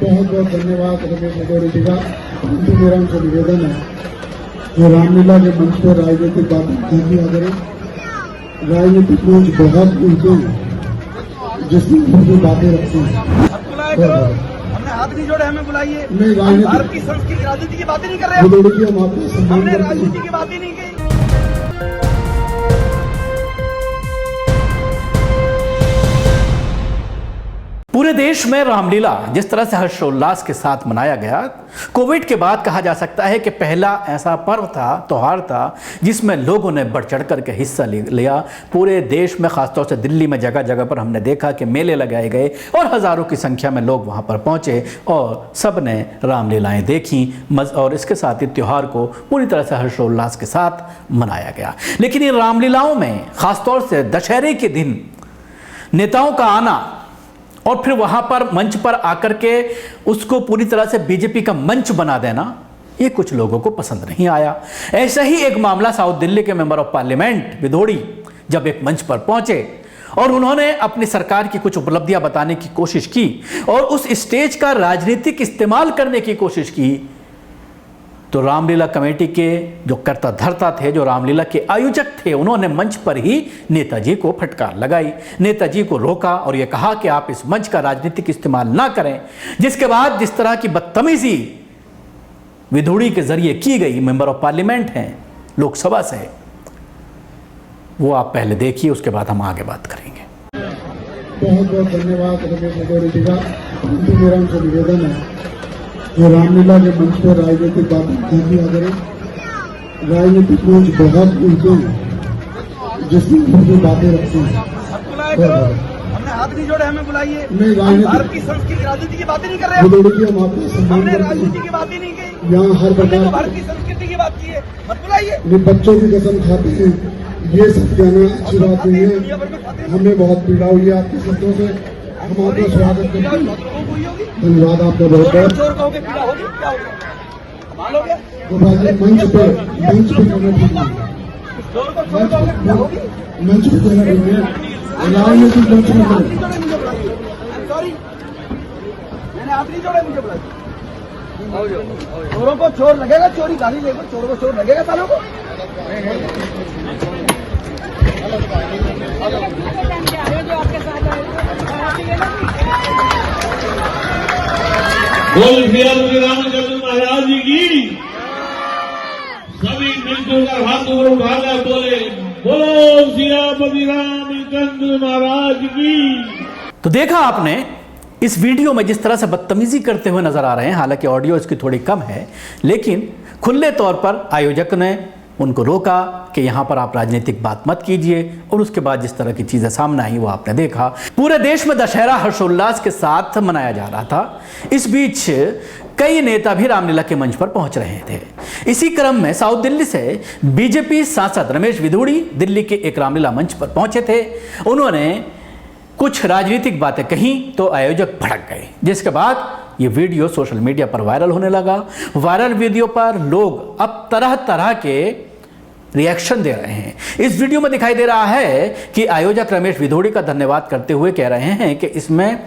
बहुत बहुत धन्यवाद रमेश विदोड़ी जी का। परंतु मेरा उनसे निवेदन है कि रामलीला के मंच पर राजनीतिक बातें नहीं किया करें। राजनीतिक मंच बहुत उनके हैं जिसमें उनकी बातें रखते हैं। हमने हाथ नहीं जोड़े, हमें बुलाइए। नहीं, भारत की संस्कृति राजनीति की बातें नहीं कर रहे हैं। विदोड़ी जी हम आपका सम्मान हमने करते हैं। राजनीति की बातें नहीं की। पूरे देश में रामलीला जिस तरह से हर्षोल्लास के साथ मनाया गया, कोविड के बाद कहा जा सकता है कि पहला ऐसा पर्व था, त्योहार था जिसमें लोगों ने बढ़ चढ़ करके हिस्सा लिया। पूरे देश में, खासतौर से दिल्ली में जगह जगह पर हमने देखा कि मेले लगाए गए और हज़ारों की संख्या में लोग वहां पर पहुंचे और सब ने रामलीलाएं देखी और इसके साथ ही त्यौहार को पूरी तरह से हर्षोल्लास के साथ मनाया गया। लेकिन इन रामलीलाओं में खासतौर से दशहरे के दिन नेताओं का आना और फिर वहां पर मंच पर आकर के उसको पूरी तरह से बीजेपी का मंच बना देना, ये कुछ लोगों को पसंद नहीं आया। ऐसा ही एक मामला साउथ दिल्ली के मेंबर ऑफ पार्लियामेंट विदोड़ी जब एक मंच पर पहुंचे और उन्होंने अपनी सरकार की कुछ उपलब्धियां बताने की कोशिश की और उस स्टेज का राजनीतिक इस्तेमाल करने की कोशिश की, तो रामलीला कमेटी के जो कर्ता धर्ता थे, जो रामलीला के आयोजक थे, उन्होंने मंच पर ही नेताजी को फटकार लगाई, नेताजी को रोका और यह कहा कि आप इस मंच का राजनीतिक इस्तेमाल ना करें। जिसके बाद जिस तरह की बदतमीजी विदोड़ी के जरिए की गई, मेंबर ऑफ पार्लियामेंट हैं लोकसभा से, वो आप पहले देखिए, उसके बाद हम आगे बात करेंगे। बहुत बहुत धन्यवाद रमेश विदोड़ी जी का। परंतु मेरा उनसे निवेदन है कि रामलीला के मंच पर राजनीतिक बातें नहीं किया करें। राजनीतिक मंच बहुत उनके हैं जिसमें उनकी बातें रखते हैं। हमने हाथ नहीं जोड़े, हमें बुलाइए। नहीं, भारत की संस्कृति राजनीति की बातें नहीं कर रहे हैं। विदोड़ी जी हम आपका सम्मान हमने करते हैं। राजनीति की बातें नहीं की। यहाँ हर हमने तो प्रकार भारत की संस्कृति की बात की है, मत बुलाइए। ये बच्चों की कसम खाते हैं, ये सब कहना अच्छी बात नहीं है। हमें बहुत पीड़ा हुई है आपके शब्दों से। हम आपका स्वागत करते हैं। धन्यवाद आपका बहुत बहुत। चोर कहोगे, पीड़ा होगी, क्या होगा? कमाल हो गया। तो भाई मंच पे कहना ठीक नहीं। चोर को चोर कहोगे, पीड़ा होगी। मंच पे कहना ठीक है। राजनीतिक मंच में सॉरी, मैंने हाथ नहीं जोड़े, मुझे बुलाइए। चोरों को चोर लगेगा, चोरी गाली लेगा, चोरों को चोर लगेगा सालों को। बोल श्री रामचंद्र महाराज जी की। सभी मिलजुल कर हाथ ऊपर उठाकर बोले, बोलो श्री रामचंद्र महाराज की। तो देखा आपने इस वीडियो में जिस तरह से बदतमीजी करते हुए नजर आ रहे हैं, हालांकि ऑडियो इसकी थोड़ी कम है, लेकिन खुले तौर पर आयोजक ने उनको रोका कि यहां पर आप राजनीतिक बात मत कीजिए और उसके बाद जिस तरह की चीजें सामने आई वो आपने देखा। पूरे देश में दशहरा हर्षोल्लास के साथ मनाया जा रहा था। इस बीच कई नेता भी रामलीला के मंच पर पहुंच रहे थे। इसी क्रम में साउथ दिल्ली से बीजेपी सांसद रमेश विदोड़ी दिल्ली के एक रामलीला मंच पर पहुंचे थे। उन्होंने कुछ राजनीतिक बातें कहीं तो आयोजक भड़क गए, जिसके बाद ये वीडियो सोशल मीडिया पर वायरल होने लगा। वायरल वीडियो पर लोग अब तरह तरह के रिएक्शन दे रहे हैं। इस वीडियो में दिखाई दे रहा है कि आयोजक रमेश विदोड़ी का धन्यवाद करते हुए कह रहे हैं कि इसमें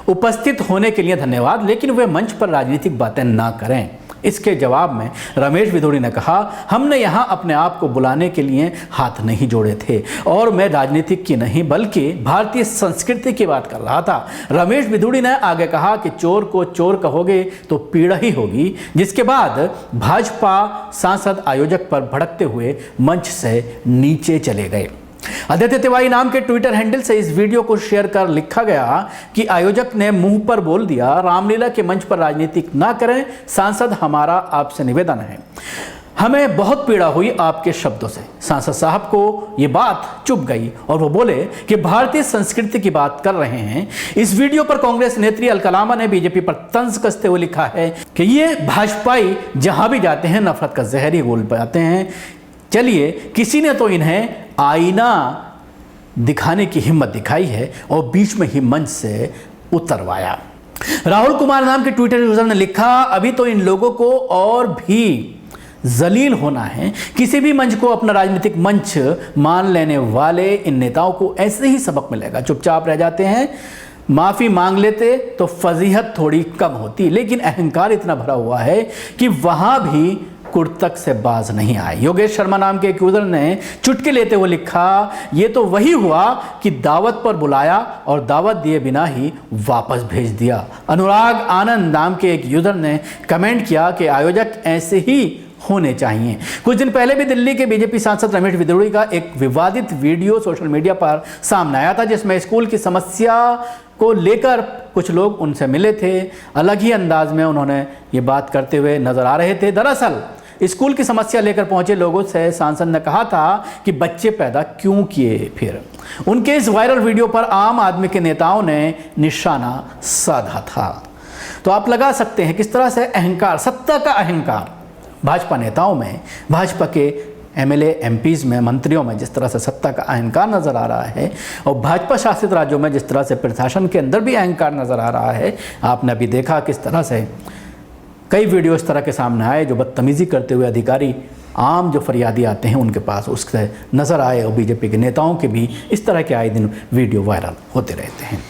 उपस्थित होने के लिए धन्यवाद, लेकिन वे मंच पर राजनीतिक बातें ना करें। इसके जवाब में रमेश विदोड़ी ने कहा, हमने यहां अपने आप को बुलाने के लिए हाथ नहीं जोड़े थे और मैं राजनीतिक की नहीं बल्कि भारतीय संस्कृति की बात कर रहा था। रमेश विदोड़ी ने आगे कहा कि चोर को चोर कहोगे तो पीड़ा ही होगी। जिसके बाद भाजपा सांसद आयोजक पर भड़कते हुए मंच से नीचे चले गए। आदित्य तिवारी नाम के ट्विटर हैंडल से इस वीडियो को शेयर कर लिखा गया कि आयोजक ने मुंह पर बोल दिया, रामलीला के मंच पर राजनीतिक ना करें, सांसद हमारा आपसे निवेदन है। हमें बहुत पीड़ा हुई आपके शब्दों से। सांसद साहब को ये बात चुभ गई और वो बोले कि भारतीय संस्कृति की बात कर रहे हैं। इस वीडियो पर कांग्रेस नेत्री अलकलामा ने बीजेपी पर तंज कसते हुए लिखा है कि ये भाजपाई जहां भी जाते हैं नफरत का जहर ही घोल पाते हैं। चलिए, किसी ने तो इन्हें आईना दिखाने की हिम्मत दिखाई है और बीच में ही मंच से उतरवाया। राहुल कुमार नाम के ट्विटर यूजर ने लिखा, अभी तो इन लोगों को और भी जलील होना है। किसी भी मंच को अपना राजनीतिक मंच मान लेने वाले इन नेताओं को ऐसे ही सबक मिलेगा। चुपचाप रह जाते हैं माफ़ी मांग लेते तो फजीहत थोड़ी कम होती, लेकिन अहंकार इतना भरा हुआ है कि वहाँ भी कुर्तक से बाज नहीं आए। योगेश शर्मा नाम के एक यूजर ने चुटकी लेते हुए लिखा, ये तो वही हुआ कि दावत पर बुलाया और दावत दिए बिना ही वापस भेज दिया। अनुराग आनंद नाम के एक यूजर ने कमेंट किया कि आयोजक ऐसे ही होने चाहिए। कुछ दिन पहले भी दिल्ली के बीजेपी सांसद रमेश बिदुड़ी का एक विवादित वीडियो सोशल मीडिया पर सामने आया था, जिसमें स्कूल की समस्या को लेकर कुछ लोग उनसे मिले थे। अलग ही अंदाज में उन्होंने ये बात करते हुए नजर आ रहे थे। दरअसल स्कूल की समस्या लेकर पहुंचे लोगों से सांसद ने कहा था कि बच्चे पैदा क्यों किए। फिर उनके इस वायरल वीडियो पर आम आदमी के नेताओं ने निशाना साधा था। तो आप लगा सकते हैं किस तरह से अहंकार, सत्ता का अहंकार भाजपा नेताओं में, भाजपा के एमएलए एमपीज में, मंत्रियों में जिस तरह से सत्ता का अहंकार नजर आ रहा है, और भाजपा शासित राज्यों में जिस तरह से प्रशासन के अंदर भी अहंकार नजर आ रहा है। आपने अभी देखा किस तरह से कई वीडियो इस तरह के सामने आए जो बदतमीजी करते हुए अधिकारी, आम जो फरियादी आते हैं उनके पास, उससे नजर आए। और बीजेपी के नेताओं के भी इस तरह के आए दिन वीडियो वायरल होते रहते हैं।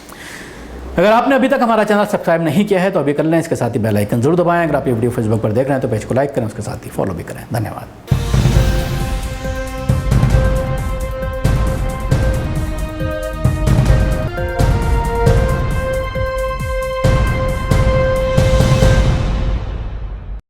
अगर आपने अभी तक हमारा चैनल सब्सक्राइब नहीं किया है तो अभी कर लें, इसके साथ ही बेल आइकन जरूर दबाएं। अगर आप ये वीडियो फेसबुक पर देख रहे हैं तो पेज को लाइक करें, उसके साथ ही फॉलो भी करें। धन्यवाद।